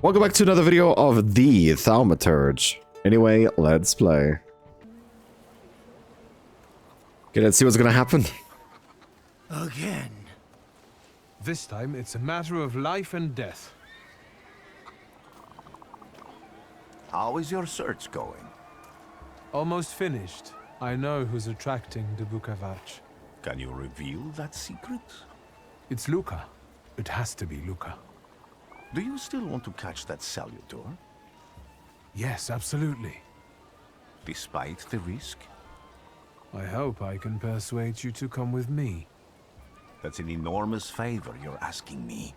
Welcome back to another video of the Thaumaturge. Anyway, let's play. Okay, let's see what's gonna happen. Again. This time it's a matter of life and death. How is your search going? Almost finished. I know who's attracting the Bukavac. Can you reveal that secret? It's Luca. It has to be Luca. Do you still want to catch that salutor? Yes, absolutely. Despite the risk? I hope I can persuade you to come with me. That's an enormous favor you're asking me.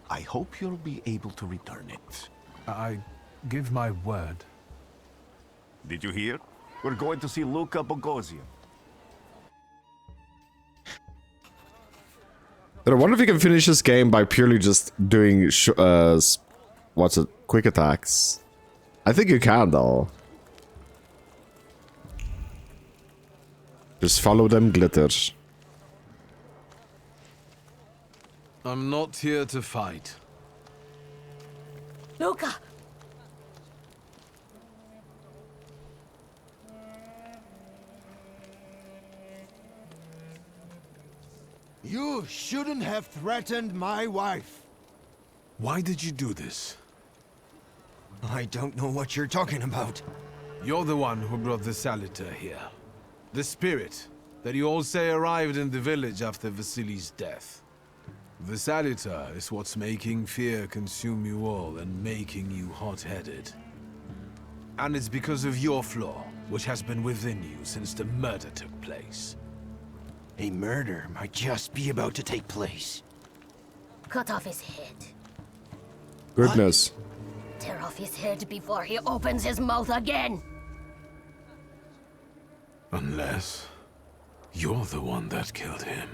I hope you'll be able to return it. I give my word. Did you hear? We're going to see Luca Bogosian. But I wonder if you can finish this game by purely just doing quick attacks. I think you can though. Just follow them glitters. I'm not here to fight. Luca! You shouldn't have threatened my wife. Why did you do this? I don't know what you're talking about. You're the one who brought the Salutor here. The spirit that you all say arrived in the village after Vasily's death. The Salutor is what's making fear consume you all and making you hot-headed. And it's because of your flaw, which has been within you since the murder took place. A murder might just be about to take place. Cut off his head. Goodness. Tear off his head before he opens his mouth again. Unless you're the one that killed him.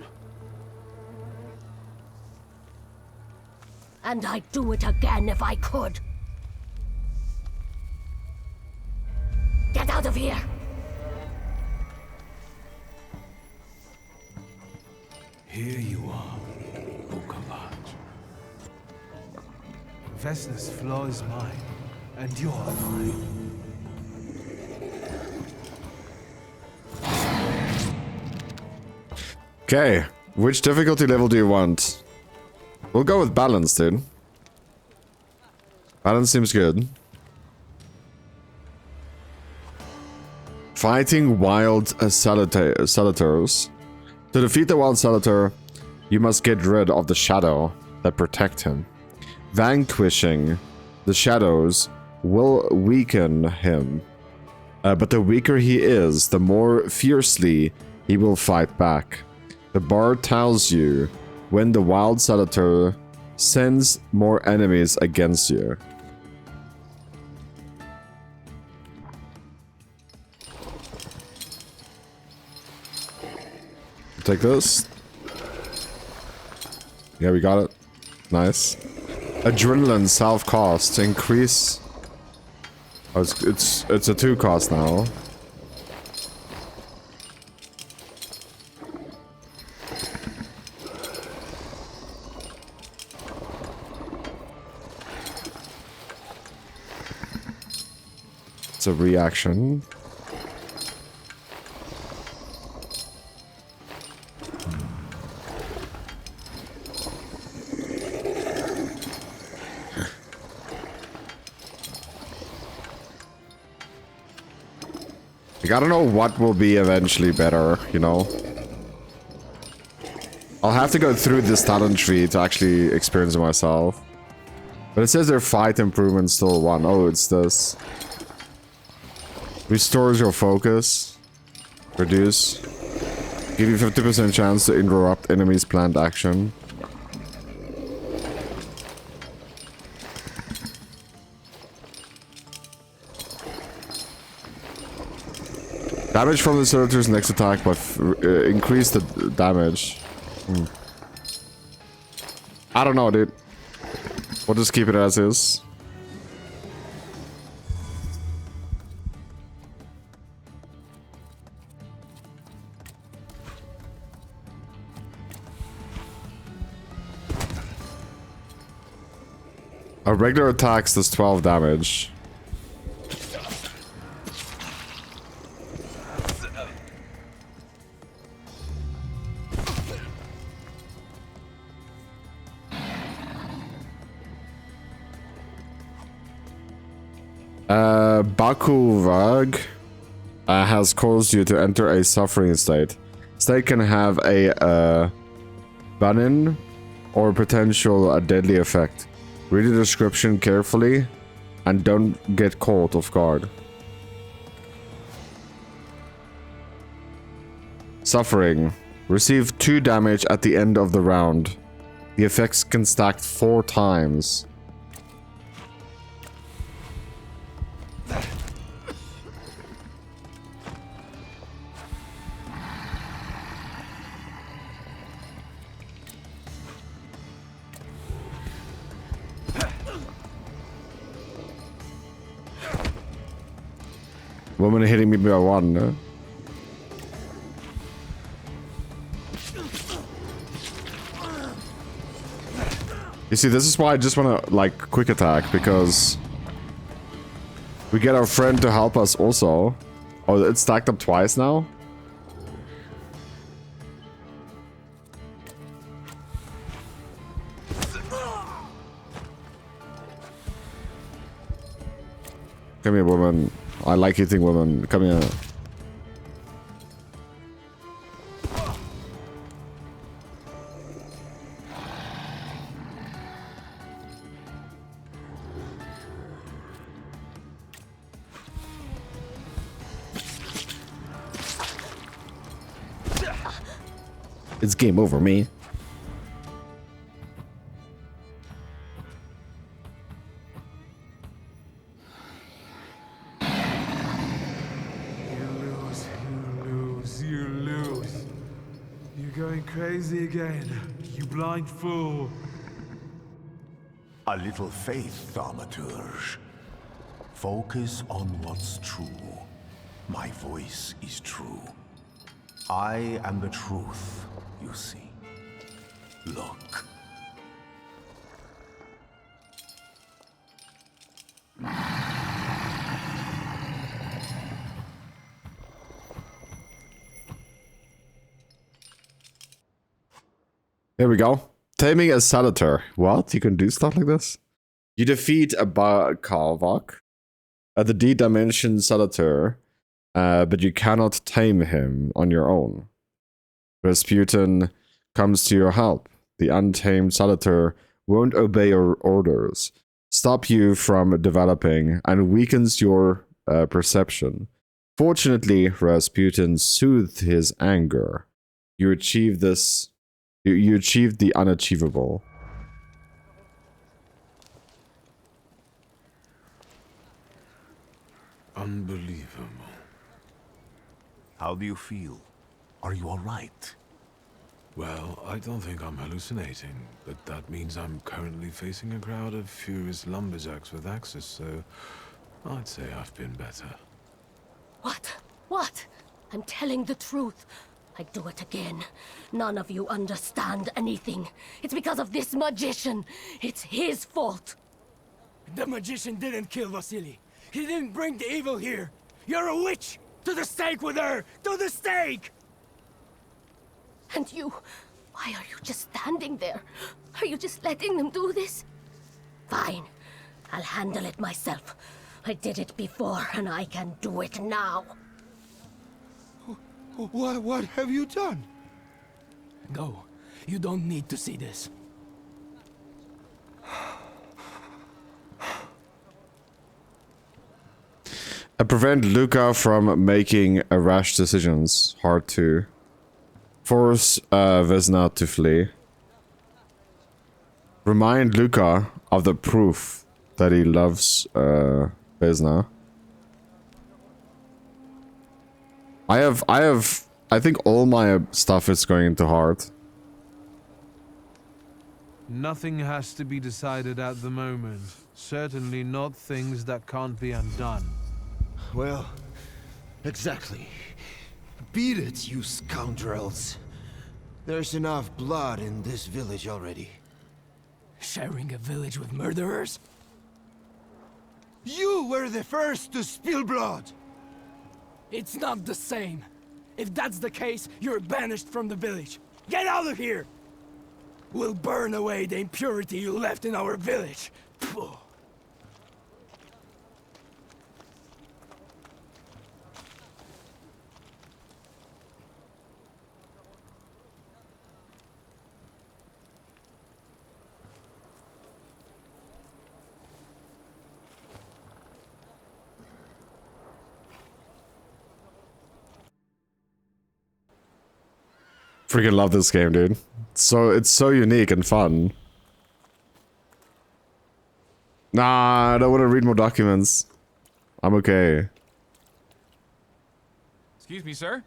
And I'd do it again if I could. Get out of here! Here you are, Bukavac. Vesna's flaw is mine, and you're mine. Okay, which difficulty level do you want? We'll go with balance, dude. Balance seems good. Fighting wild Salutors. To defeat the wild Salutor, you must get rid of the shadow that protect him. Vanquishing the shadows will weaken him. But the weaker he is, the more fiercely he will fight back. The bard tells you when the wild Salutor sends more enemies against you. Take this. Yeah, we got it. Nice. Adrenaline self-cost increase. Oh, it's a 2 cost now. It's a reaction. Like, I don't know what will be eventually better, you know? I'll have to go through this talent tree to actually experience it myself. But it says their fight improvement still 1. Oh, it's this. Restores your focus. Reduce. Give you 50% chance to interrupt enemies' planned action. Damage from the Salutor's next attack, but increase the damage. I don't know, dude. We'll just keep it as is. Regular attacks does 12 damage. Bakuvag has caused you to enter a suffering state. State can have a banning or potential deadly effect. Read the description carefully and don't get caught off guard. Suffering. Receive 2 damage at the end of the round. The effects can stack 4 times. Woman hitting me by 1, no? You see, this is why I just want to, like, quick attack, because we get our friend to help us also. Oh, it's stacked up twice now? Come here, woman. I like hitting women. Come here. It's game over, me. You lose. You're going crazy again, you blind fool. A little faith, Thaumaturge. Focus on what's true. My voice is true. I am the truth, you see. Look. There we go. Taming a Saluter. What? You can do stuff like this? You defeat a Kalvok at the D-Dimension Saluter, but you cannot tame him on your own. Rasputin comes to your help. The untamed Saluter won't obey your orders, stop you from developing, and weakens your perception. Fortunately, Rasputin soothed his anger. You achieve this. You achieved the unachievable. Unbelievable. How do you feel? Are you all right? Well, I don't think I'm hallucinating, but that means I'm currently facing a crowd of furious lumberjacks with axes, so I'd say I've been better. What? What? I'm telling the truth. I do it again. None of you understand anything. It's because of this magician. It's his fault. The magician didn't kill Vasily. He didn't bring the evil here. You're a witch! To the stake with her! To the stake! And you... why are you just standing there? Are you just letting them do this? Fine. I'll handle it myself. I did it before, and I can do it now. What have you done? Go. You don't need to see this. Prevent Luca from making rash decisions. Hard to. Force Vesna to flee. Remind Luca of the proof that he loves Vesna. I think all my stuff is going into heart. Nothing has to be decided at the moment. Certainly not things that can't be undone. Well, exactly. Beat it, you scoundrels. There's enough blood in this village already. Sharing a village with murderers? You were the first to spill blood! It's not the same. If that's the case, you're banished from the village. Get out of here! We'll burn away the impurity you left in our village. Phew. Freaking love this game, dude. It's so unique and fun. Nah, I don't want to read more documents. I'm okay. Excuse me, sir?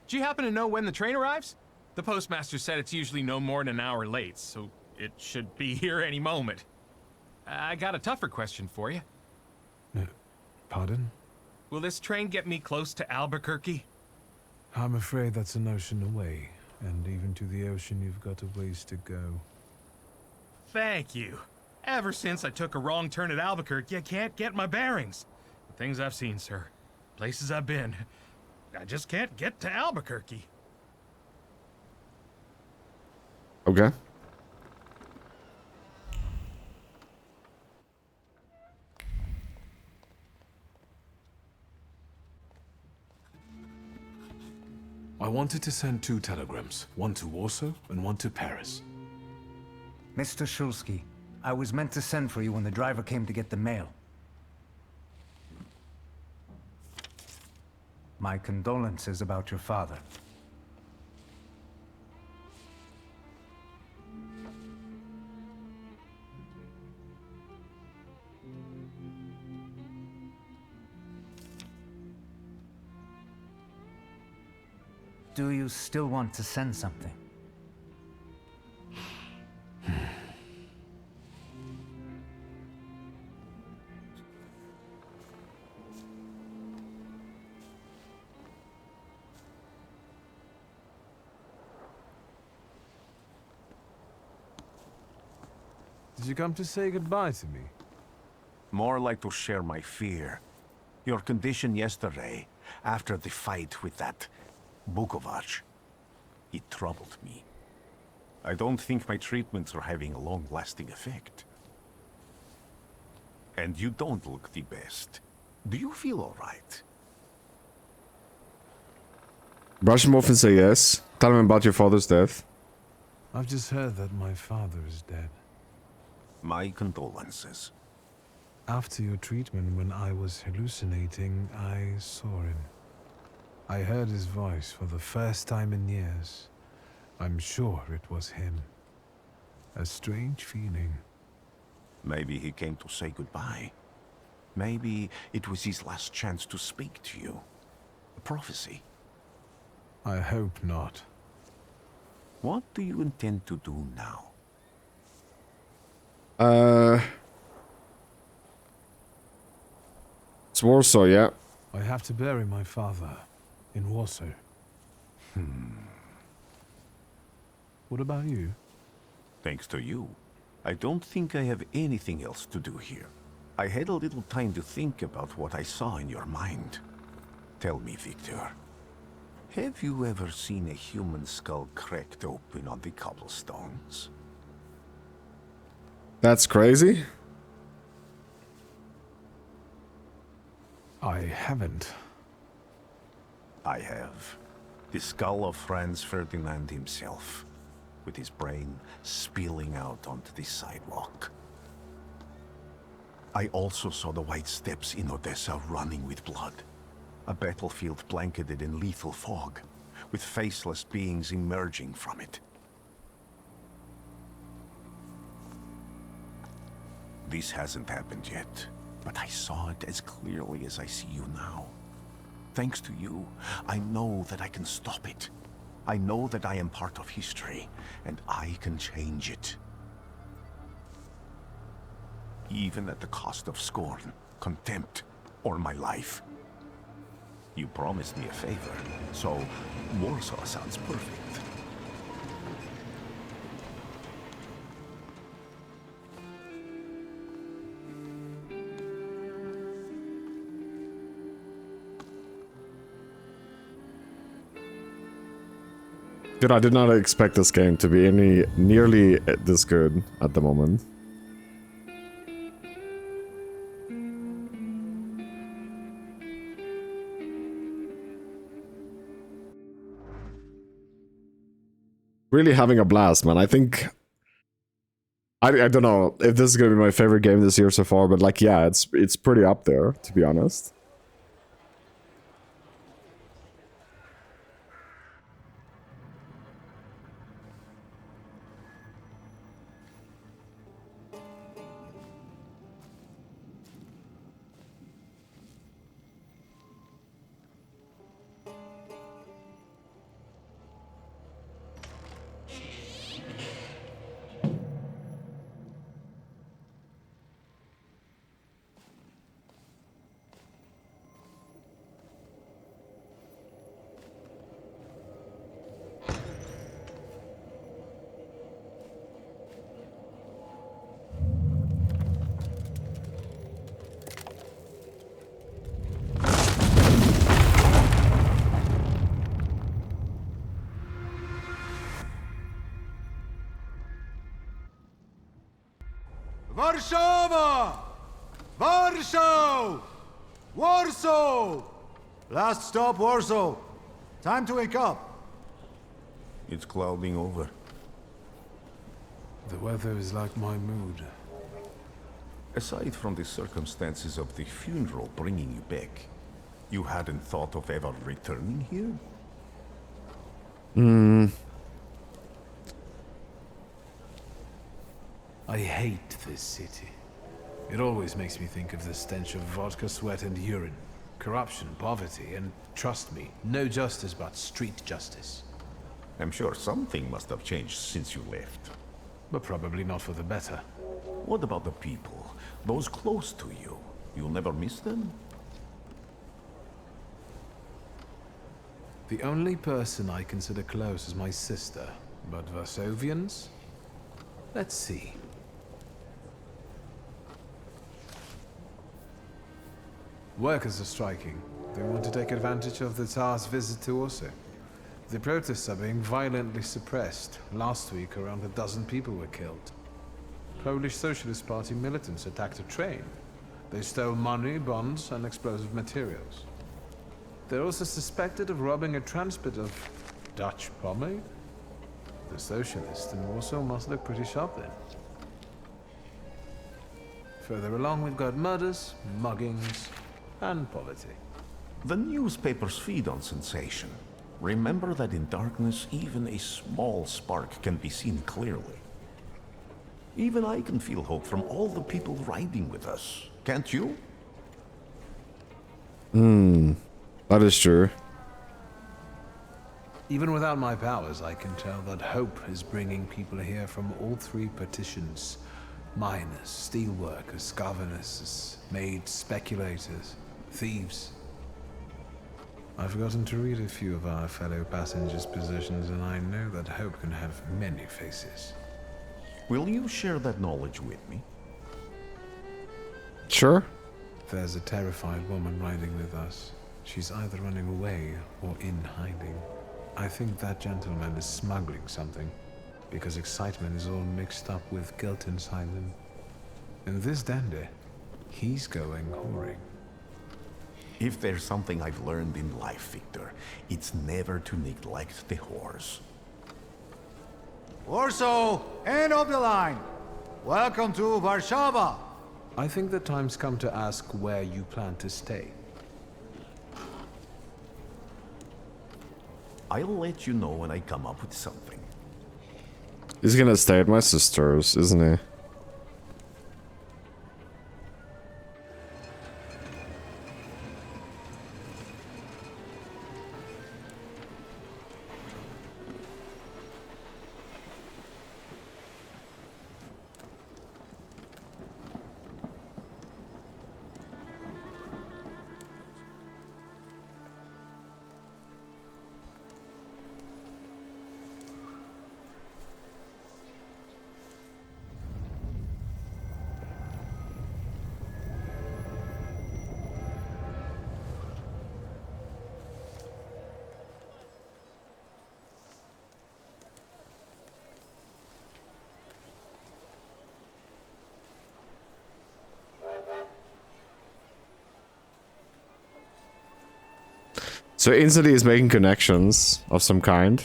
Do you happen to know when the train arrives? The postmaster said it's usually no more than an hour late, so it should be here any moment. I got a tougher question for you. Pardon? Will this train get me close to Albuquerque? I'm afraid that's an ocean away. And even to the ocean, you've got a ways to go. Thank you. Ever since I took a wrong turn at Albuquerque, I can't get my bearings. The things I've seen, sir. Places I've been. I just can't get to Albuquerque. Okay. I wanted to send 2 telegrams, one to Warsaw and one to Paris. Mr. Shulsky, I was meant to send for you when the driver came to get the mail. My condolences about your father. Do you still want to send something? Did you come to say goodbye to me? More like to share my fear. Your condition yesterday, after the fight with that Bukovac, it troubled me. I don't think my treatments are having a long-lasting effect. And you don't look the best. Do you feel all right? Brush him off and say yes. Tell him about your father's death. I've just heard that my father is dead. My condolences. After your treatment, when I was hallucinating, I saw him. I heard his voice for the first time in years. I'm sure it was him. A strange feeling. Maybe he came to say goodbye. Maybe it was his last chance to speak to you. A prophecy. I hope not. What do you intend to do now? It's Warsaw, yeah. I have to bury my father in Warsaw. What about you? Thanks to you, I don't think I have anything else to do here. I had a little time to think about what I saw in your mind. Tell me, Victor, have you ever seen a human skull cracked open on the cobblestones? That's crazy. I haven't. I have. The skull of Franz Ferdinand himself, with his brain spilling out onto the sidewalk. I also saw the white steps in Odessa running with blood. A battlefield blanketed in lethal fog, with faceless beings emerging from it. This hasn't happened yet, but I saw it as clearly as I see you now. Thanks to you, I know that I can stop it. I know that I am part of history, and I can change it. Even at the cost of scorn, contempt, or my life. You promised me a favor, so Warsaw sounds perfect. Dude, I did not expect this game to be nearly this good at the moment. Really having a blast, man. I think I don't know if this is gonna be my favorite game this year so far, but like, yeah, it's pretty up there, to be honest. Warszawa! Warsaw! Warsaw! Last stop, Warsaw. Time to wake up. It's clouding over. The weather is like my mood. Aside from the circumstances of the funeral bringing you back, you hadn't thought of ever returning here? I hate this city. It always makes me think of the stench of vodka, sweat, and urine. Corruption, poverty, and trust me, no justice but street justice. I'm sure something must have changed since you left. But probably not for the better. What about the people? Those close to you? You'll never miss them? The only person I consider close is my sister. But Varsovians? Let's see. Workers are striking. They want to take advantage of the Tsar's visit to Warsaw. The protests are being violently suppressed. Last week, around a dozen people were killed. Polish Socialist Party militants attacked a train. They stole money, bonds, and explosive materials. They're also suspected of robbing a transport of Dutch pomade. The socialists in Warsaw must look pretty sharp then. Further along, we've got murders, muggings, and poverty. The newspapers feed on sensation. Remember that in darkness, even a small spark can be seen clearly. Even I can feel hope from all the people riding with us. Can't you? That is true. Even without my powers, I can tell that hope is bringing people here from all three partitions. Miners, steelworkers, governesses, maids, speculators, thieves. I've gotten to read a few of our fellow passengers' positions, and I know that hope can have many faces. Will you share that knowledge with me? Sure. There's a terrified woman riding with us. She's either running away or in hiding. I think that gentleman is smuggling something, because excitement is all mixed up with guilt inside him. And this dandy, he's going whoring. If there's something I've learned in life, Victor, it's never to neglect the horse. Warsaw, end of the line. Welcome to Warszawa. I think the time's come to ask where you plan to stay. I'll let you know when I come up with something. He's gonna stay at my sister's, isn't he? So instantly he's making connections of some kind.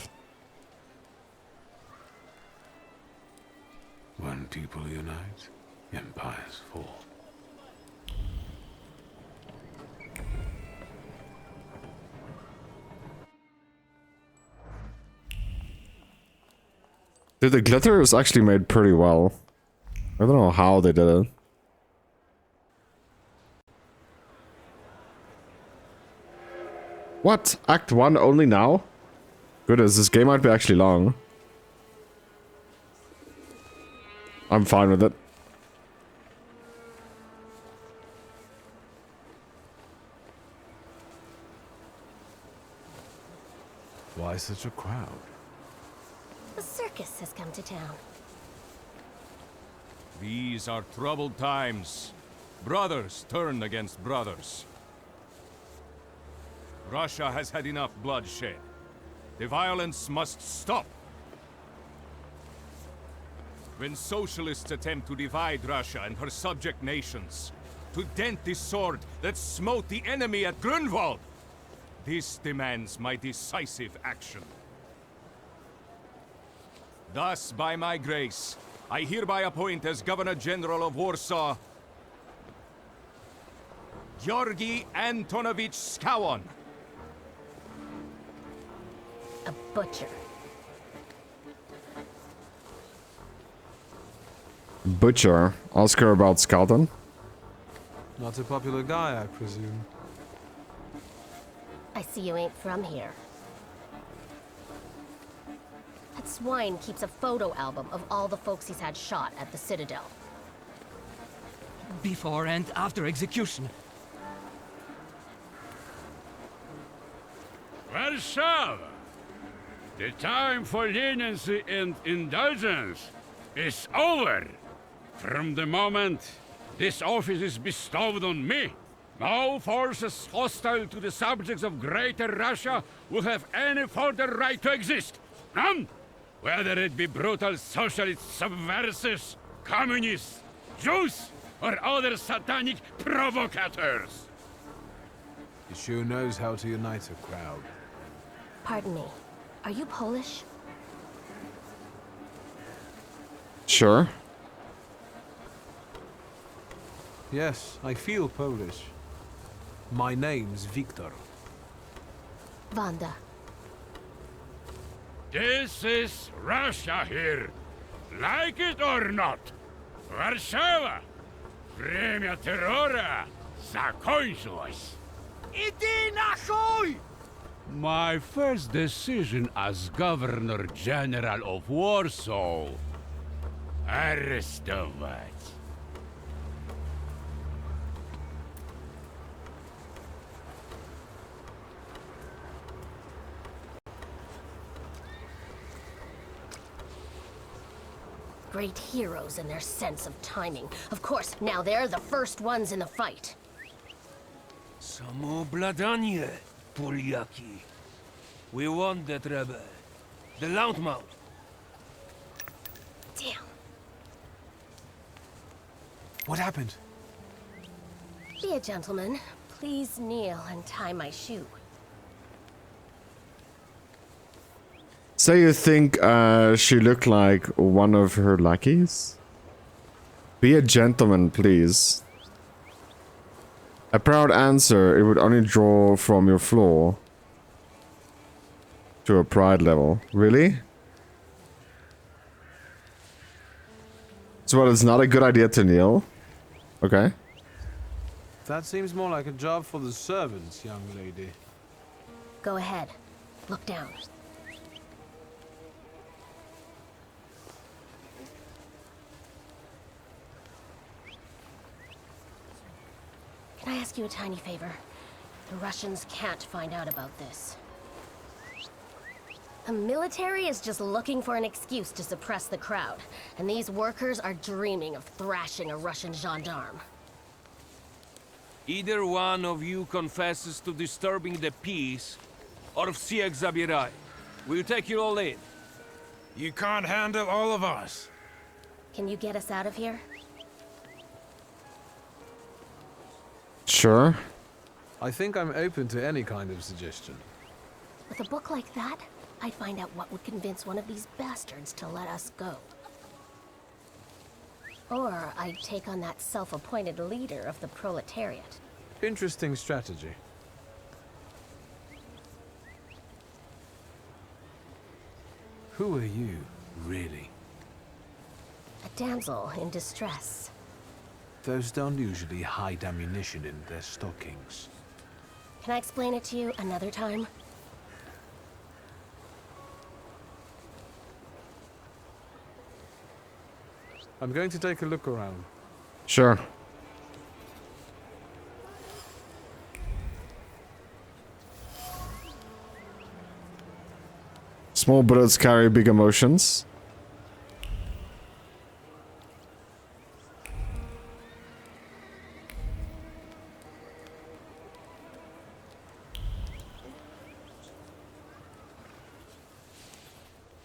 When people unite, empires fall. Dude, the glitter is actually made pretty well. I don't know how they did it. What? Act 1 only now? Goodness, this game might be actually long. I'm fine with it. Why such a crowd? The circus has come to town. These are troubled times. Brothers turn against brothers. Russia has had enough bloodshed. The violence must stop. When socialists attempt to divide Russia and her subject nations, to dent the sword that smote the enemy at Grunwald, this demands my decisive action. Thus, by my grace, I hereby appoint as Governor General of Warsaw, Georgi Antonovich Skowon. A butcher. Butcher. Ask her about Skelton. Not a popular guy, I presume. I see you ain't from here. That swine keeps a photo album of all the folks he's had shot at the Citadel. Before and after execution. Warsaw! The time for leniency and indulgence is over. From the moment this office is bestowed on me, no forces hostile to the subjects of Greater Russia will have any further right to exist. None! Whether it be brutal socialist subversives, communists, Jews, or other satanic provocators. He sure knows how to unite a crowd. Pardon me. Are you Polish? Sure. Yes, I feel Polish. My name's Victor. Wanda. This is Russia here. Like it or not. Warszawa! Время террора закончилось. Иди нахуй! My first decision as Governor General of Warsaw. Arrestować. Great heroes in their sense of timing. Of course, now they're the first ones in the fight. Samoobladanie, Polyaki. We want that rebel. The Loudmouth. Damn. What happened? Be a gentleman. Please kneel and tie my shoe. So you think she looked like one of her lackeys? Be a gentleman, please. A proud answer, it would only draw from your floor to a pride level. Really? So what, it's not a good idea to kneel? Okay. That seems more like a job for the servants, young lady. Go ahead. Look down. Can I ask you a tiny favor? The Russians can't find out about this. The military is just looking for an excuse to suppress the crowd, and these workers are dreaming of thrashing a Russian gendarme. Either one of you confesses to disturbing the peace, or всех забирай. We'll take you all in. You can't handle all of us. Can you get us out of here? Sure. I think I'm open to any kind of suggestion. With a book like that, I'd find out what would convince one of these bastards to let us go. Or I'd take on that self-appointed leader of the proletariat. Interesting strategy. Who are you, really? A damsel in distress. Those don't usually hide ammunition in their stockings. Can I explain it to you another time? I'm going to take a look around. Sure. Small bullets carry big emotions.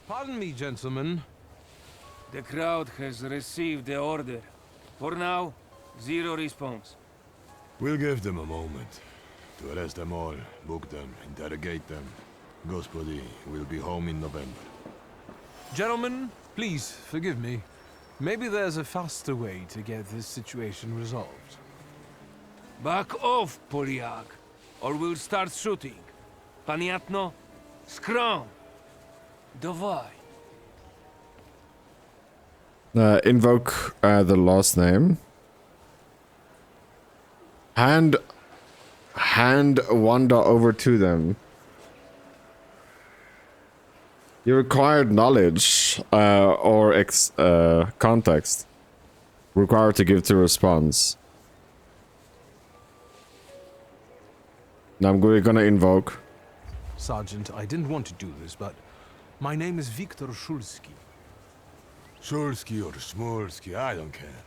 Pardon me, gentlemen. The crowd has received the order. For now, zero response. We'll give them a moment. To arrest them all, book them, interrogate them. Gospodi will be home in November. Gentlemen, please forgive me. Maybe there's a faster way to get this situation resolved. Back off, Polyak, or we'll start shooting. Paniatno, scrum. Dawaj. Invoke the last name. Hand Wanda over to them. You required knowledge or context required to give to response. Now we're gonna invoke. Sergeant, I didn't want to do this, but my name is Viktor Shulski. Shulski or Smolski, I don't care.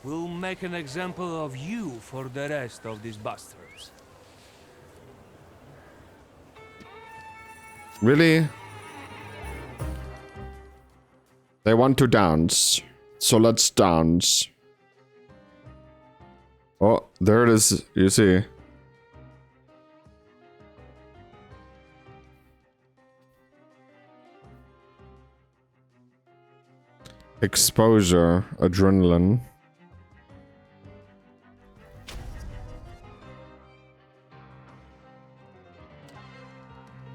We'll make an example of you for the rest of these bastards. Really? They want to dance, so let's dance. Oh, there it is, you see. Exposure, adrenaline.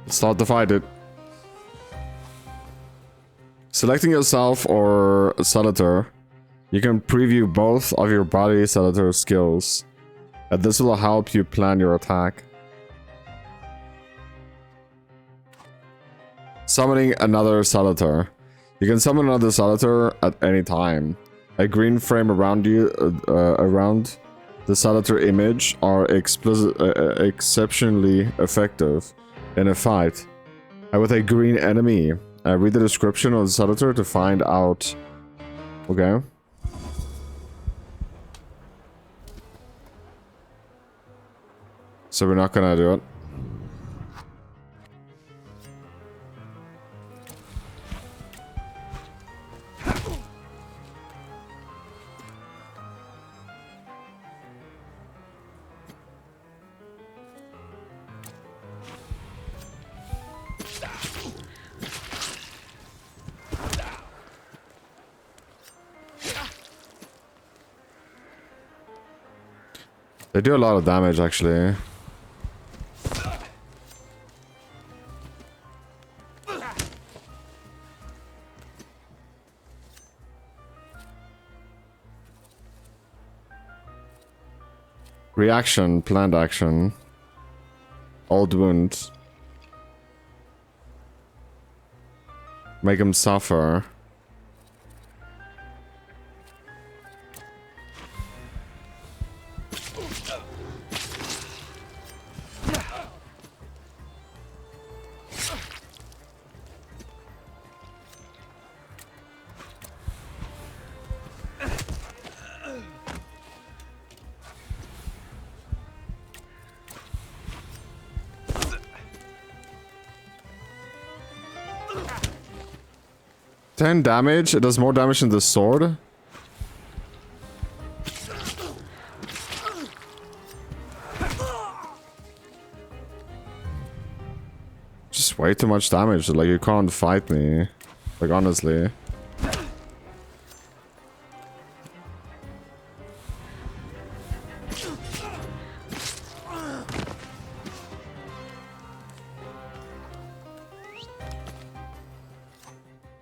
Start to fight it. Selecting yourself or Senator, you can preview both of your body Senator skills, and this will help you plan your attack. Summoning another Senator. You can summon another Senator at any time. A green frame around you, around the Senator image, are exceptionally effective in a fight. And with a green enemy, read the description of the Senator to find out. Okay. So we're not gonna do it. They do a lot of damage, actually. Reaction, planned action. Old wound. Make him suffer. Damage? It does more damage than the sword? It's way too much damage. Like, you can't fight me. Like, honestly.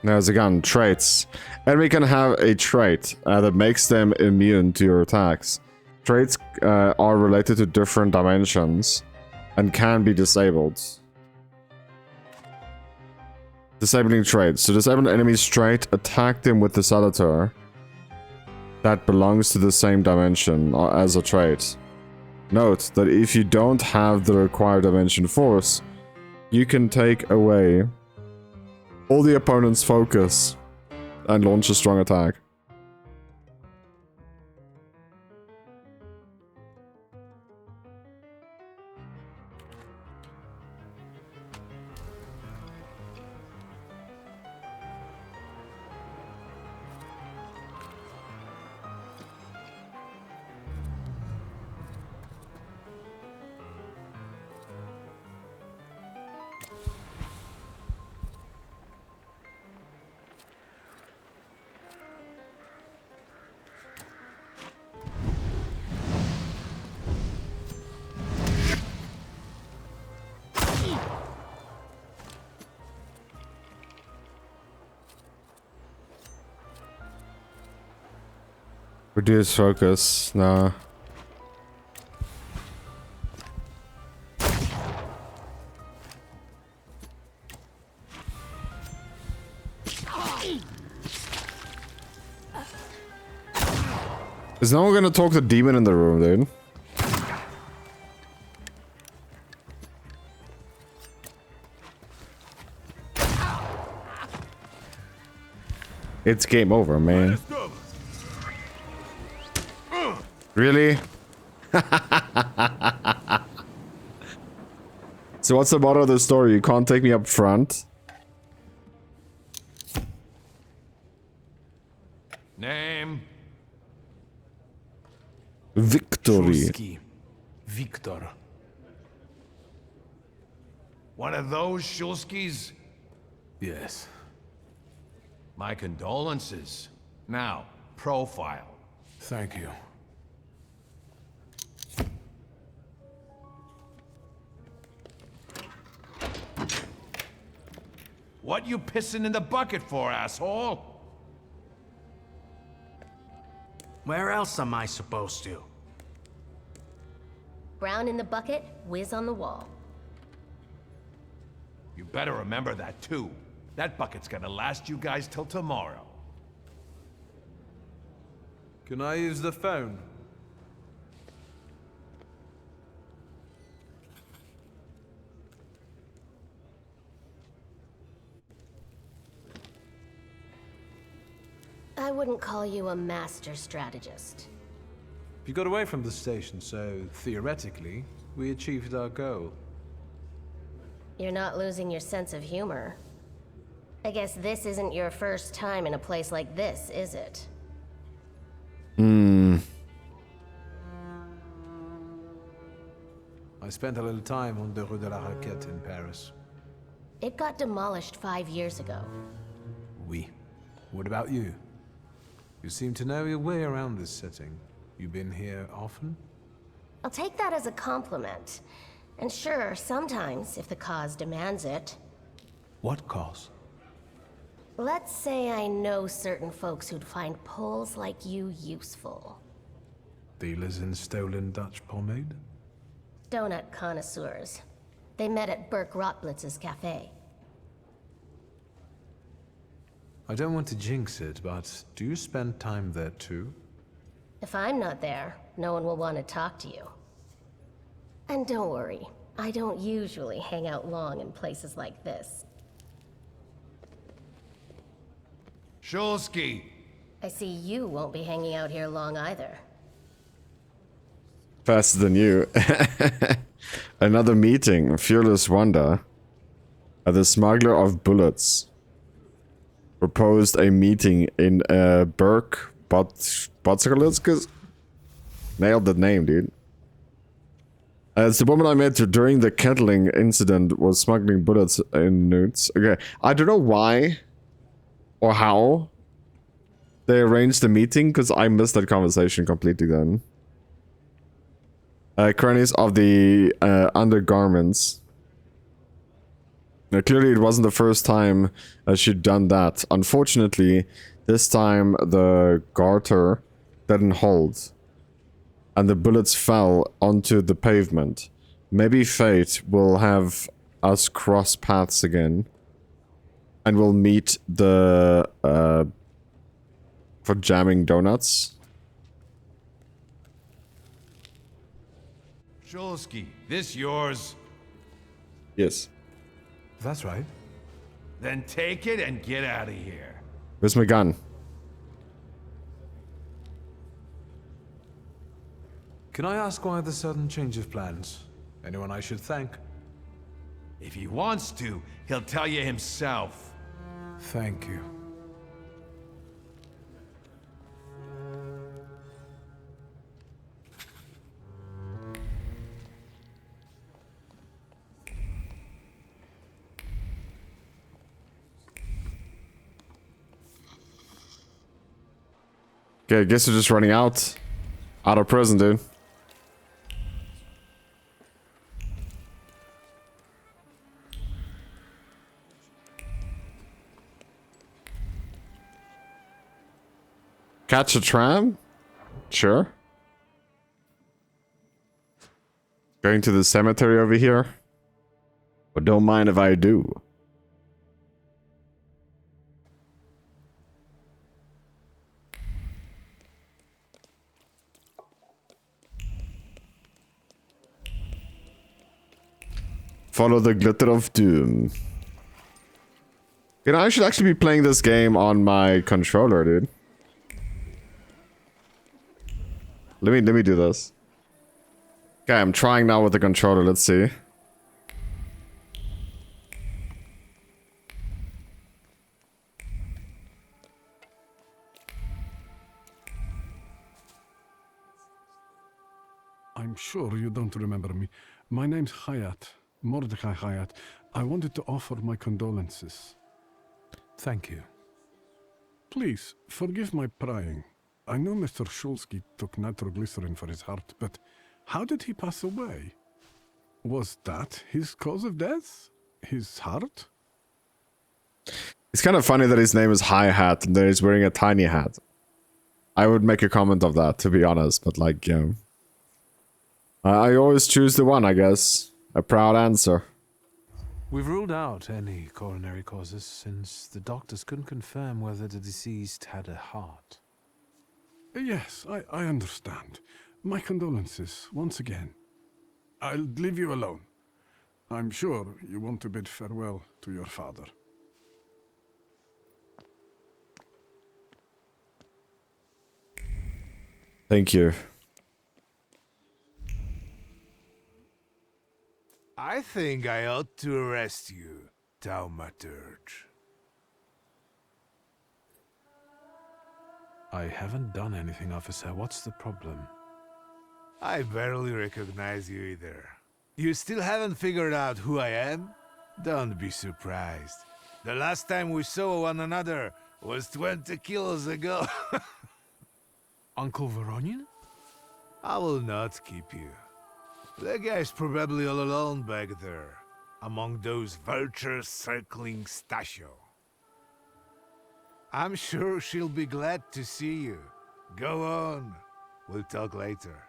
There's again traits, and we can have a trait that makes them immune to your attacks. Traits are related to different dimensions and can be disabled. Disabling traits. To disable an enemy's trait, attack them with the Salutor that belongs to the same dimension as a trait. Note that if you don't have the required dimension force, you can take away all the opponent's focus and launch a strong attack. Reduce focus, no. Is no one gonna talk to demon in the room, dude? It's game over, man. Really? So what's the motto of the story? You can't take me up front? Name? Victory. Shulsky. Victor. One of those Shulskis? Yes. My condolences. Now, profile. Thank you. What you pissing in the bucket for, asshole? Where else am I supposed to? Brown in the bucket, whiz on the wall. You better remember that, too. That bucket's gonna last you guys till tomorrow. Can I use the phone? I wouldn't call you a master strategist. You got away from the station, so theoretically, we achieved our goal. You're not losing your sense of humor. I guess this isn't your first time in a place like this, is it? I spent a little time on the Rue de la Raquette in Paris. It got demolished 5 years ago. Oui. What about you? You seem to know your way around this setting. You been here often? I'll take that as a compliment. And sure, sometimes, if the cause demands it. What cause? Let's say I know certain folks who'd find poles like you useful. Dealers in stolen Dutch pomade? Donut connoisseurs. They met at Burke Rotblitz's cafe. I don't want to jinx it, but do you spend time there too? If I'm not there, no one will want to talk to you. And don't worry, I don't usually hang out long in places like this. Shulsky! I see you won't be hanging out here long either. Faster than you. Another meeting. Fearless Wonder. The Smuggler of Bullets proposed a meeting in Burke Botzerlitzkes. Nailed the name, dude. It's the woman I met during the kettling incident was smuggling bullets in nudes. Okay, I don't know why or how they arranged the meeting, because I missed that conversation completely then. Cronies of the undergarments. Now, clearly it wasn't the first time she'd done that. Unfortunately, this time the garter didn't hold. And the bullets fell onto the pavement. Maybe fate will have us cross paths again. And we'll meet the... for jamming donuts. Shulsky, this yours? Yes. That's right. Then take it and get out of here. Where's my gun? Can I ask why the sudden change of plans? Anyone I should thank? If he wants to, he'll tell you himself. Thank you. Okay, I guess we're just running out. Out of prison, dude. Catch a tram? Sure. Going to the cemetery over here? But don't mind if I do. Follow the glitter of doom. You know, I should actually be playing this game on my controller, dude. Let me do this. Okay, I'm trying now with the controller. Let's see. I'm sure you don't remember me. My name's Hayat. Mordecai Hayat. I wanted to offer my condolences. Thank you. Please, forgive my prying. I know Mr. Shulsky took nitroglycerin for his heart, but how did he pass away? Was that his cause of death? His heart? It's kind of funny that his name is Hi-Hat and that he's wearing a tiny hat. I would make a comment of that, to be honest, but like, yeah. I always choose the one, I guess. A proud answer. We've ruled out any coronary causes since the doctors couldn't confirm whether the deceased had a heart. Yes, I understand. My condolences, once again. I'll leave you alone. I'm sure you want to bid farewell to your father. Thank you. I think I ought to arrest you, THAUMATURGE. I haven't done anything, officer. What's the problem? I barely recognize you either. You still haven't figured out who I am? Don't be surprised. The last time we saw one another was 20 kilos ago. Uncle Voronian? I will not keep you. That guy's probably all alone back there, among those vultures circling Stasio. I'm sure she'll be glad to see you. Go on. We'll talk later.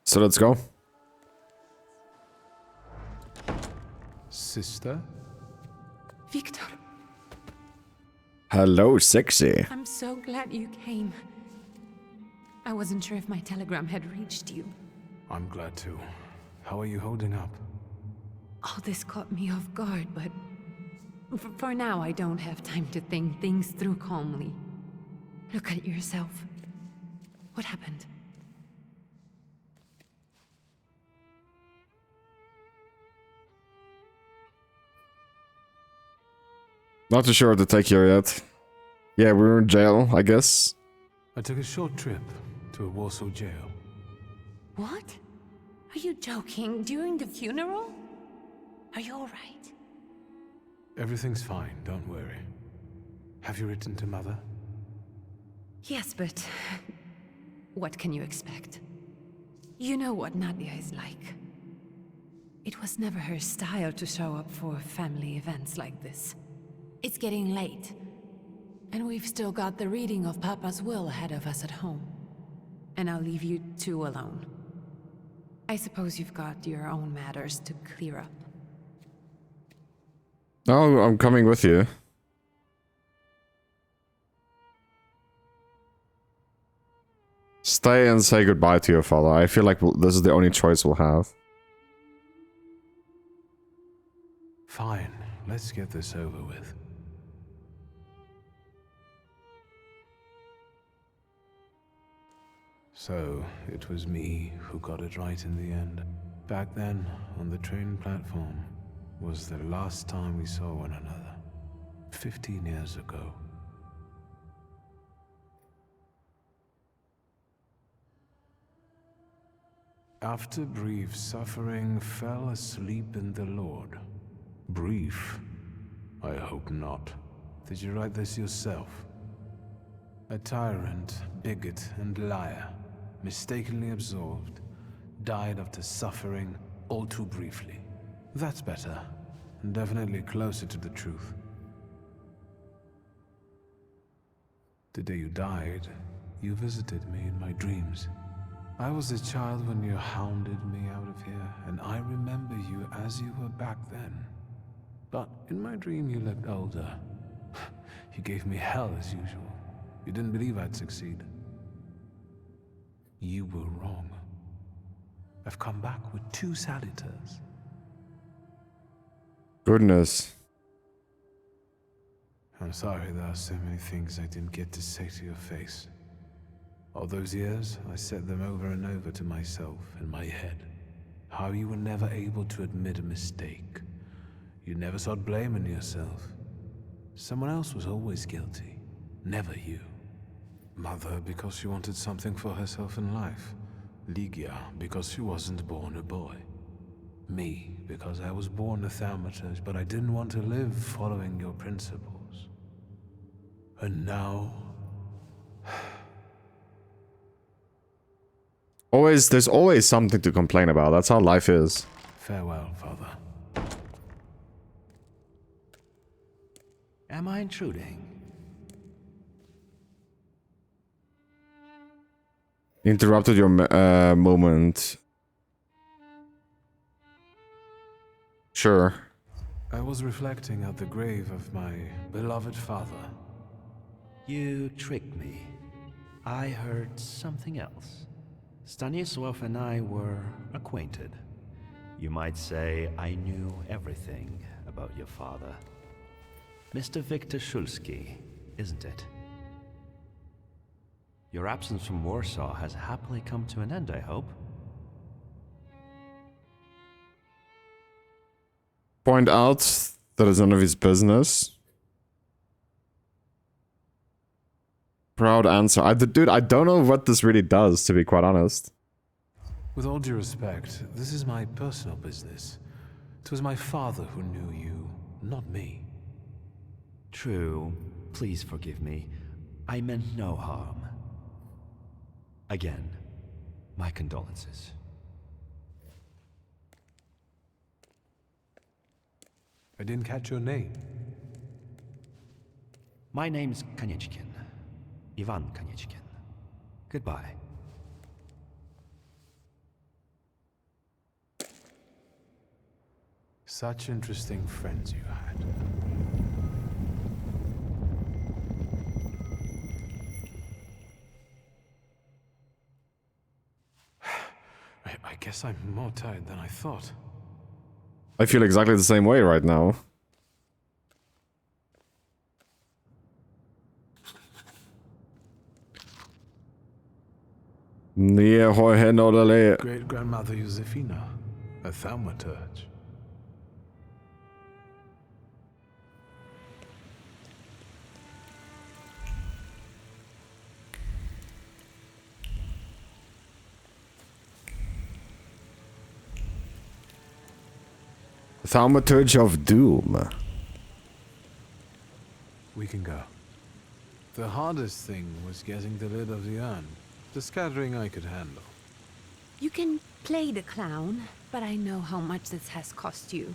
So let's go. Sister? Victor. Hello, sexy. I'm so glad you came. I wasn't sure if my telegram had reached you. I'm glad too. How are you holding up? All this caught me off guard, but for now I don't have time to think things through calmly. Look at yourself. What happened? Not too sure what to take here yet. Yeah, we were in jail, I guess. I took a short trip to a Warsaw jail. What? Are you joking? During the funeral? Are you alright? Everything's fine, don't worry. Have you written to Mother? Yes, but what can you expect? You know what Nadia is like. It was never her style to show up for family events like this. It's getting late, and we've still got the reading of Papa's will ahead of us at home. And I'll leave you two alone. I suppose you've got your own matters to clear up. Oh, I'm coming with you. Stay and say goodbye to your father. I feel like this is the only choice we'll have. Fine, let's get this over with. So, it was me who got it right in the end. Back then, on the train platform, was the last time we saw one another. 15 years ago. After brief suffering, fell asleep in the Lord. Brief? I hope not. Did you write this yourself? A tyrant, bigot, and liar, mistakenly absolved, died after suffering all too briefly. That's better, and definitely closer to the truth. The day you died, you visited me in my dreams. I was a child when you hounded me out of here, and I remember you as you were back then. But in my dream you looked older. You gave me hell as usual. You didn't believe I'd succeed. You were wrong. I've come back with 2 saluters. Goodness. I'm sorry there are so many things I didn't get to say to your face. All those years, I said them over and over to myself in my head. How you were never able to admit a mistake. You never sought blame in yourself. Someone else was always guilty, never you. Mother because she wanted something for herself in life. Ligia because she wasn't born a boy. Me because I was born a thaumaturge, but I didn't want to live following your principles. And now... There's always something to complain about. That's how life is. Farewell, Father. Am I intruding? Interrupted your moment. Sure. I was reflecting at the grave of my beloved father. You tricked me. I heard something else. Stanisław and I were acquainted. You might say I knew everything about your father. Mr. Victor Szulski, isn't it? Your absence from Warsaw has happily come to an end, I hope. Point out that it's none of his business. Proud answer. Dude, I don't know what this really does, to be quite honest. With all due respect, this is my personal business. It was my father who knew you, not me. True. Please forgive me. I meant no harm. Again, my condolences. I didn't catch your name. My name's Kanieczkin. Ivan Kanieczkin. Goodbye. Such interesting friends you had. I guess I'm more tired than I thought. I feel exactly the same way right now. Great-grandmother Josefina, a thaumaturge. Thaumaturge of Doom. We can go. The hardest thing was getting the lid of the urn. The scattering I could handle. You can play the clown, but I know how much this has cost you.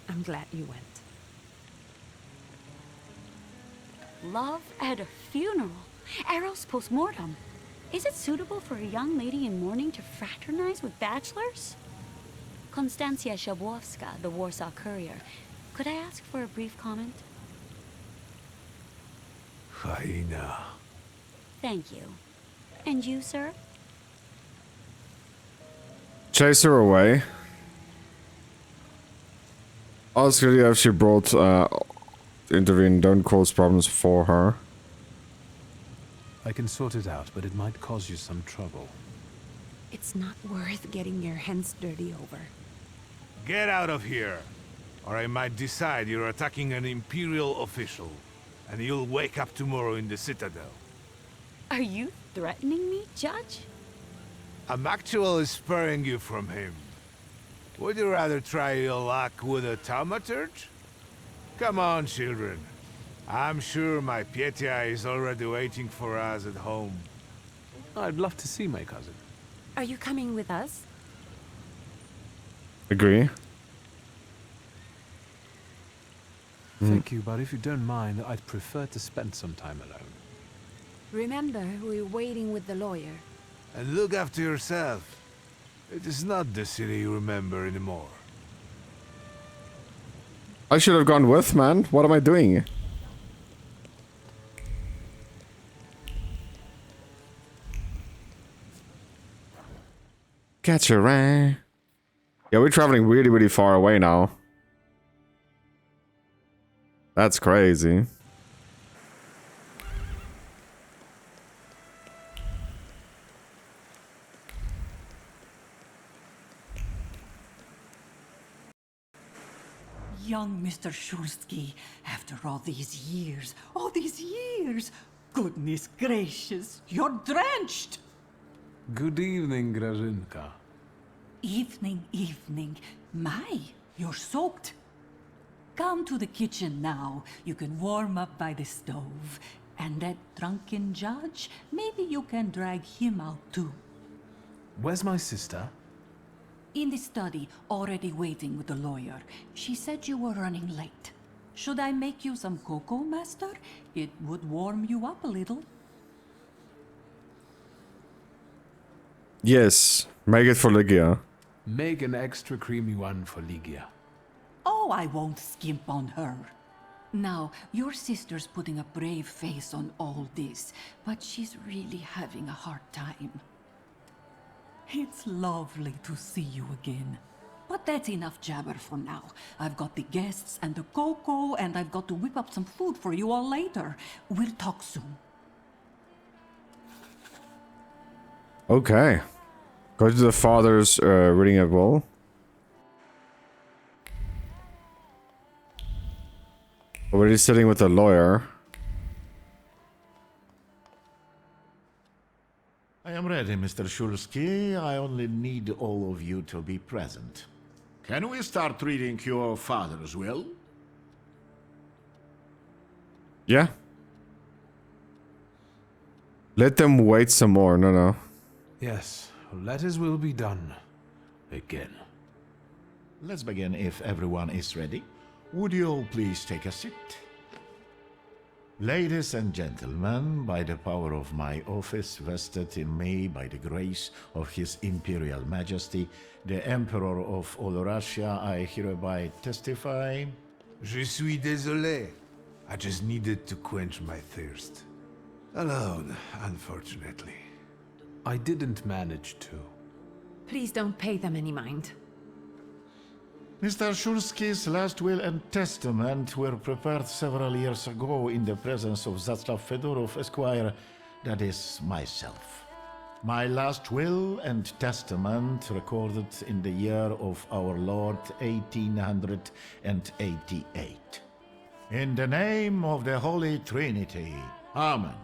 I'm glad you went. Love at a funeral. Eros post-mortem. Is it suitable for a young lady in mourning to fraternize with bachelors? Konstancja Shabłowska, the Warsaw Courier. Could I ask for a brief comment? Hyena. Thank you. And you, sir? Chase her away. Ask her if she brought intervene, don't cause problems for her. I can sort it out, but it might cause you some trouble. It's not worth getting your hands dirty over. Get out of here, or I might decide you're attacking an Imperial official, and you'll wake up tomorrow in the Citadel. Are you threatening me, Judge? I'm actually spurring you from him. Would you rather try your luck with a thaumaturge? Come on, children. I'm sure my Pietia is already waiting for us at home. I'd love to see my cousin. Are you coming with us? Agree. Thank you, but if you don't mind, I'd prefer to spend some time alone. Remember, we're waiting with the lawyer. And look after yourself. It is not the city you remember anymore. I should have gone with, man. What am I doing? Gotcha, right? Yeah, we're traveling really, really far away now. That's crazy. Young Mr. Shulsky, after all these years, goodness gracious, you're drenched! Good evening, Grażynka. Evening. My, you're soaked. Come to the kitchen now. You can warm up by the stove. And that drunken judge, maybe you can drag him out too. Where's my sister? In the study, already waiting with the lawyer. She said you were running late. Should I make you some cocoa, Master? It would warm you up a little. Yes, make it for Lygia. Make an extra creamy one for Lygia. Oh, I won't skimp on her. Now, your sister's putting a brave face on all this, but she's really having a hard time. It's lovely to see you again. But that's enough jabber for now. I've got the guests and the cocoa, and I've got to whip up some food for you all later. We'll talk soon. Okay. Go to the father's reading a will. Already sitting with the lawyer. I am ready, Mr. Shulsky. I only need all of you to be present. Can we start reading your father's will? Yeah. Let them wait some more. No. Yes, let his will be done. Again. Let's begin if everyone is ready. Would you all please take a seat? Ladies and gentlemen, by the power of my office vested in me by the grace of His Imperial Majesty, the Emperor of all Russia, I hereby testify. Je suis désolé. I just needed to quench my thirst. Alone, unfortunately. I didn't manage to. Please don't pay them any mind. Mr. Shulsky's last will and testament were prepared several years ago in the presence of Zaslav Fedorov, Esquire, that is, myself. My last will and testament recorded in the year of our Lord 1888. In the name of the Holy Trinity. Amen.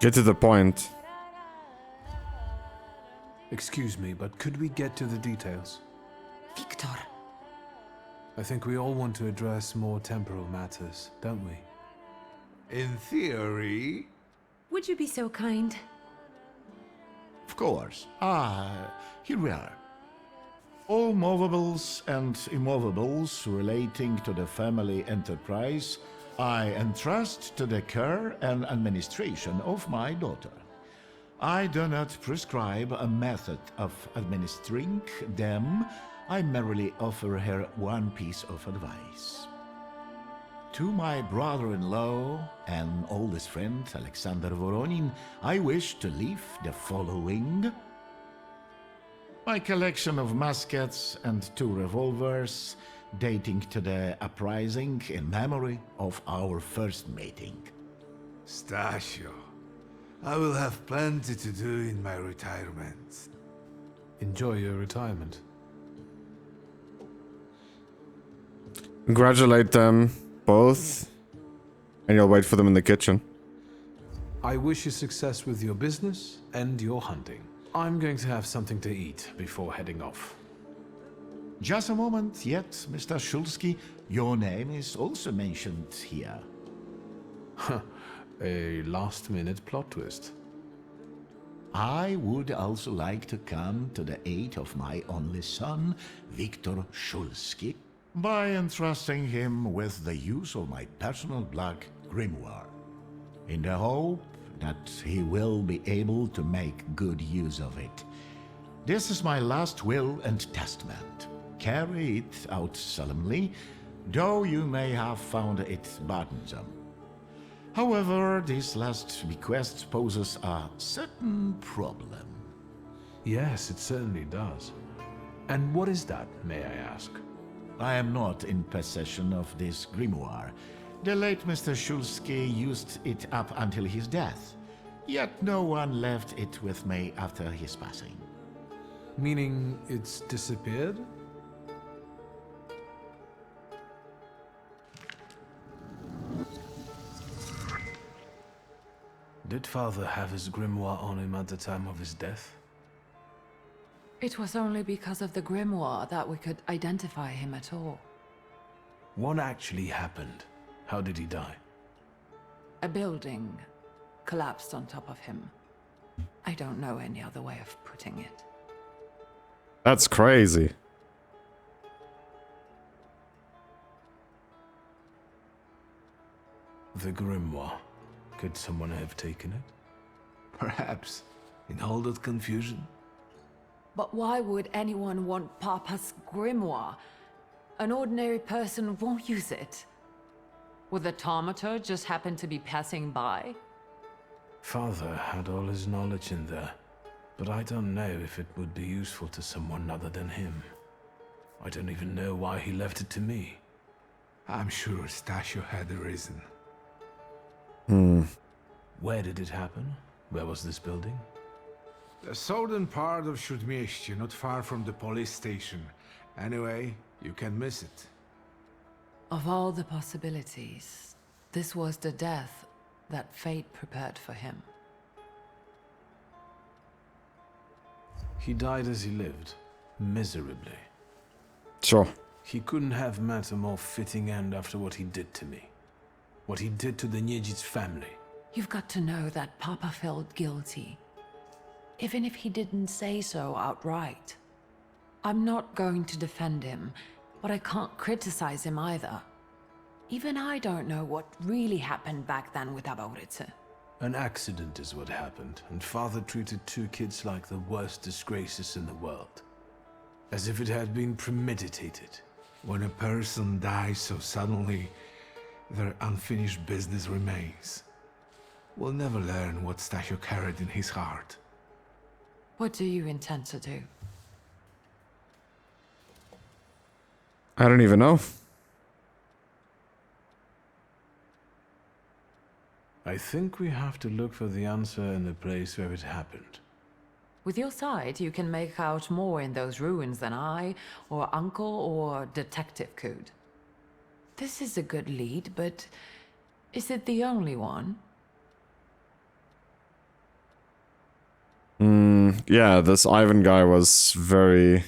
Get to the point. Excuse me, but could we get to the details? Victor. I think we all want to address more temporal matters, don't we? In theory... Would you be so kind? Of course. Here we are. All movables and immovables relating to the family enterprise I entrust to the care and administration of my daughter. I do not prescribe a method of administering them. I merely offer her one piece of advice. To my brother-in-law and oldest friend, Alexander Voronin, I wish to leave the following. My collection of muskets and 2 revolvers, dating to the uprising in memory of our first meeting. Stasio, I will have plenty to do in my retirement. Enjoy your retirement. Congratulate them both, and you'll wait for them in the kitchen. I wish you success with your business and your hunting. I'm going to have something to eat before heading off. Just a moment yet, Mr. Shulsky. Your name is also mentioned here. A last-minute plot twist. I would also like to come to the aid of my only son, Viktor Shulsky, by entrusting him with the use of my personal black grimoire, in the hope that he will be able to make good use of it. This is my last will and testament. Carry it out solemnly, though you may have found it burdensome. However, this last bequest poses a certain problem. Yes, it certainly does. And what is that, may I ask? I am not in possession of this grimoire. The late Mr. Shulsky used it up until his death, yet no one left it with me after his passing. Meaning it's disappeared? Did Father have his grimoire on him at the time of his death? It was only because of the grimoire that we could identify him at all. What actually happened? How did he die? A building collapsed on top of him. I don't know any other way of putting it. That's crazy. The grimoire. Could someone have taken it? Perhaps. In all that confusion? But why would anyone want Papa's grimoire? An ordinary person won't use it. Would the Thaumaturge just happen to be passing by? Father had all his knowledge in there, but I don't know if it would be useful to someone other than him. I don't even know why he left it to me. I'm sure Stasio had a reason. Where did it happen? Where was this building? The southern part of Śródmieście, not far from the police station. Anyway, you can miss it. Of all the possibilities, this was the death that fate prepared for him. He died as he lived, miserably. Sure. He couldn't have met a more fitting end after what he did to me. What he did to the Niedzic's family. You've got to know that Papa felt guilty, even if he didn't say so outright. I'm not going to defend him, but I can't criticize him either. Even I don't know what really happened back then with Abauritze. An accident is what happened, and Father treated 2 kids like the worst disgraces in the world. As if it had been premeditated. When a person dies so suddenly, their unfinished business remains. We'll never learn what Stasio carried in his heart. What do you intend to do? I don't even know. I think we have to look for the answer in the place where it happened. With your sight, you can make out more in those ruins than I, or Uncle, or Detective could. This is a good lead, but is it the only one? Yeah, this Ivan guy was very...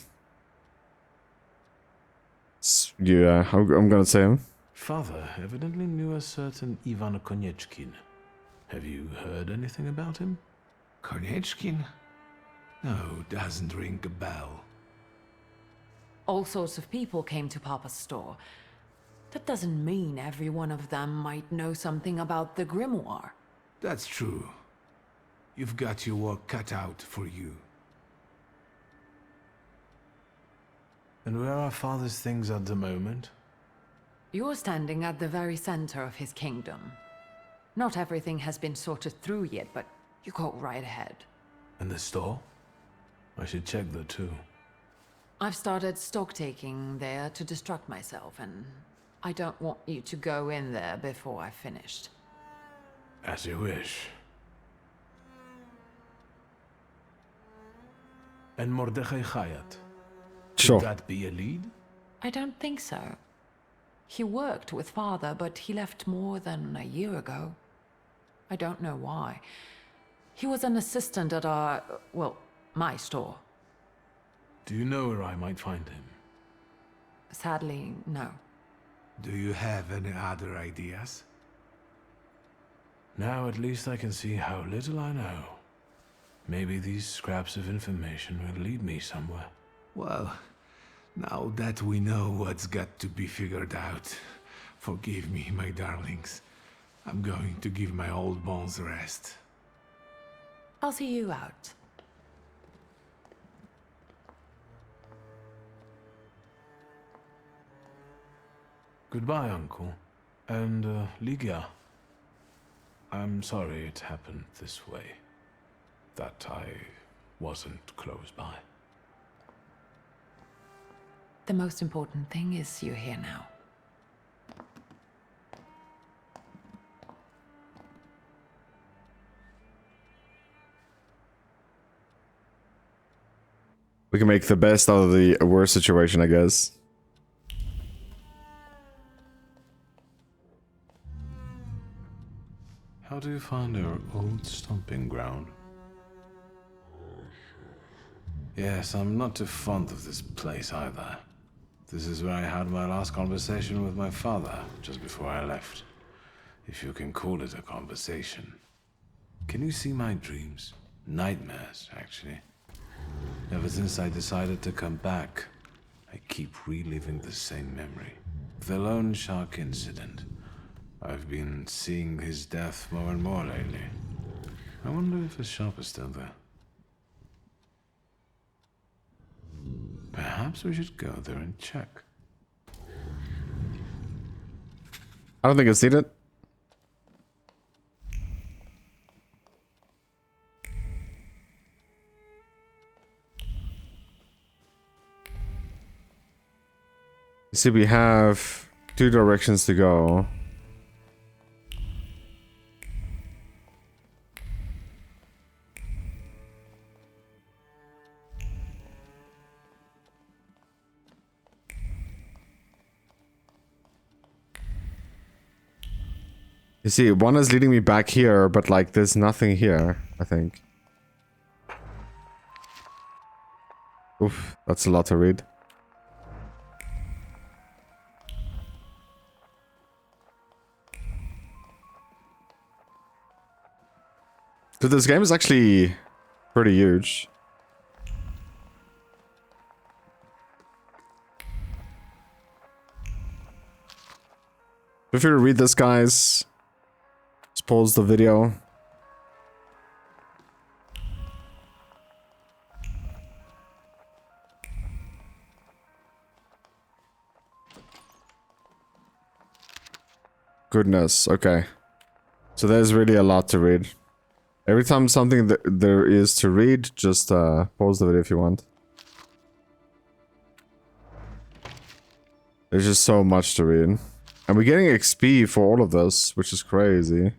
Yeah, I'm gonna say him. Father evidently knew a certain Ivan Konieczkin. Have you heard anything about him? Konieczkin? No, doesn't ring a bell. All sorts of people came to Papa's store. That doesn't mean every one of them might know something about the grimoire. That's true. You've got your work cut out for you. And where are Father's things at the moment? You're standing at the very center of his kingdom. Not everything has been sorted through yet, but you go right ahead. And the store? I should check there too. I've started stock-taking there to distract myself, and I don't want you to go in there before I've finished. As you wish. And Mordechai Chayat? Sure. Could that be a lead? I don't think so. He worked with Father, but he left more than a year ago. I don't know why. He was an assistant at our, well, my store. Do you know where I might find him? Sadly, no. Do you have any other ideas? Now at least I can see how little I know. Maybe these scraps of information will lead me somewhere. Well, now that we know what's got to be figured out, forgive me, my darlings. I'm going to give my old bones a rest. I'll see you out. Goodbye, Uncle. And, Ligia. I'm sorry it happened this way. That I wasn't close by. The most important thing is you're here now. We can make the best out of the worst situation, I guess. How do you find our old stomping ground? Yes, I'm not too fond of this place either. This is where I had my last conversation with my father, just before I left. If you can call it a conversation. Can you see my dreams? Nightmares, actually. Ever since I decided to come back, I keep reliving the same memory. The loan shark incident. I've been seeing his death more and more lately. I wonder if the shop is still there. Perhaps we should go there and check. I don't think it's needed. You see, we have 2 directions to go. You see, one is leading me back here, but like there's nothing here, I think. Oof, that's a lot to read. So this game is actually pretty huge. If you read this, guys, let's pause the video. Goodness, okay. So there's really a lot to read. Every time something there is to read, just pause the video if you want. There's just so much to read. And we're getting XP for all of this, which is crazy.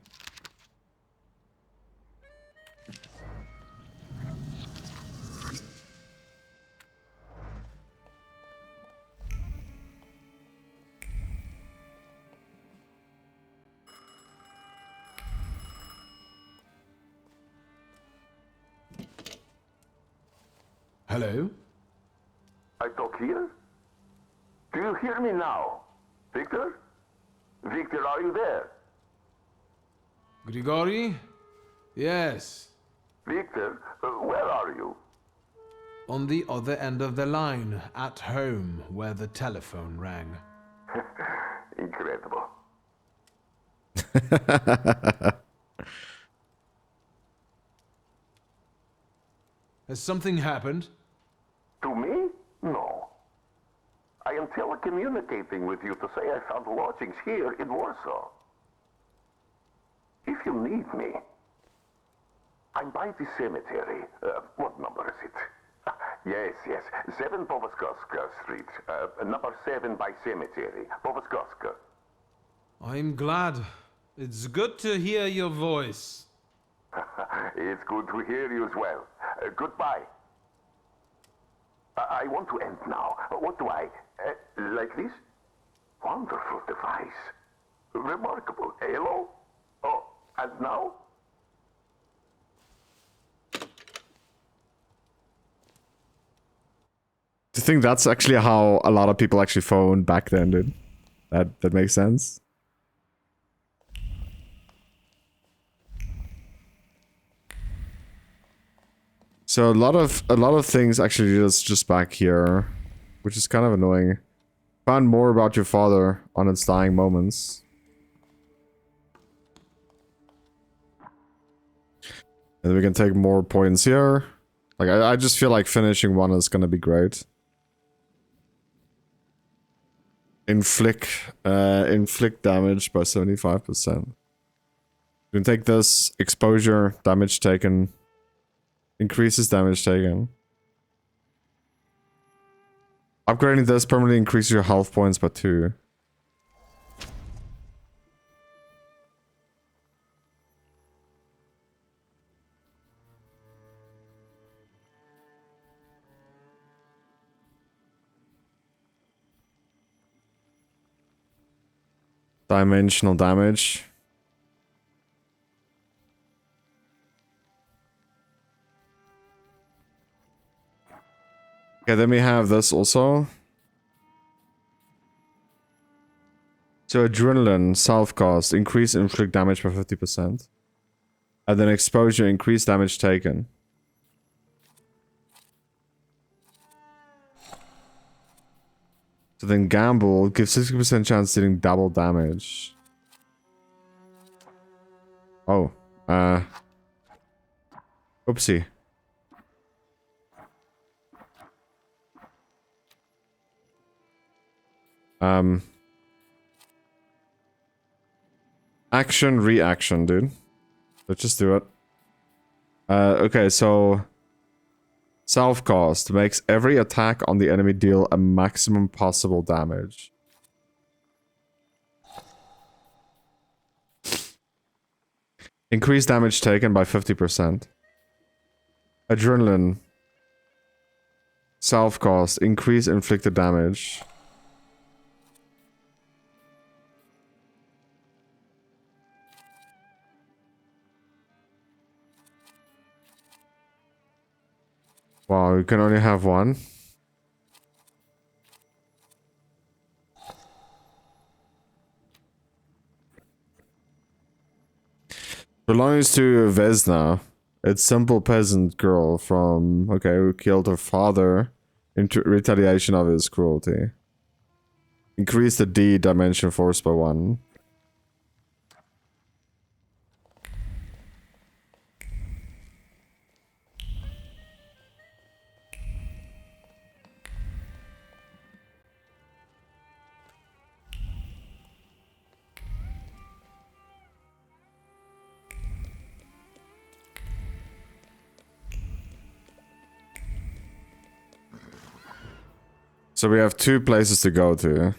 Hello? I talk here? Do you hear me now? Victor? Victor, are you there? Grigori? Yes. Victor, where are you? On the other end of the line, at home, where the telephone rang. Incredible. Has something happened? To me? No. I am telecommunicating with you to say I found lodgings here in Warsaw. If you need me, I'm by the cemetery. What number is it? Yes. 7 Powaskowska Street. Number 7 by cemetery. Powaskowska. I'm glad. It's good to hear your voice. It's good to hear you as well. Goodbye. I want to end now. What do I... like this? Wonderful device. Remarkable. Hello? Oh, and now? Do you think that's actually how a lot of people actually phoned back then, dude? That makes sense? So a lot of things actually just back here, which is kind of annoying. Found more about your father on its dying moments. And then we can take more points here. Like I just feel like finishing one is gonna be great. Inflict damage by 75%. You can take this exposure, damage taken. Increases damage taken. Upgrading this permanently increases your health points by 2. Dimensional damage. Okay, then we have this also. So adrenaline, self-cast, increase inflict damage by 50%. And then exposure, increase damage taken. So then gamble, gives 60% chance dealing double damage. Oh, oopsie. Action, reaction, dude. Let's just do it. Okay, so... Self-cast makes every attack on the enemy deal a maximum possible damage. Increase damage taken by 50%. Adrenaline. Self-cast, increase inflicted damage. Wow, you can only have one. Belongs to Vesna. It's simple peasant girl from, okay, who killed her father in retaliation of his cruelty. Increase the D dimension force by 1. So we have 2 places to go to.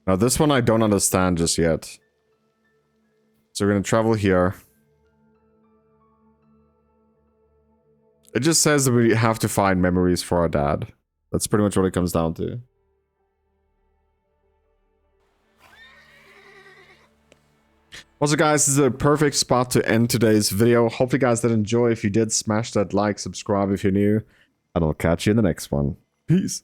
Now this one I don't understand just yet. So we're gonna travel here. It just says that we have to find memories for our dad. That's pretty much what it comes down to. Also guys, this is a perfect spot to end today's video. Hopefully you guys did enjoy. If you did, smash that like, subscribe if you're new. And I'll catch you in the next one. Peace.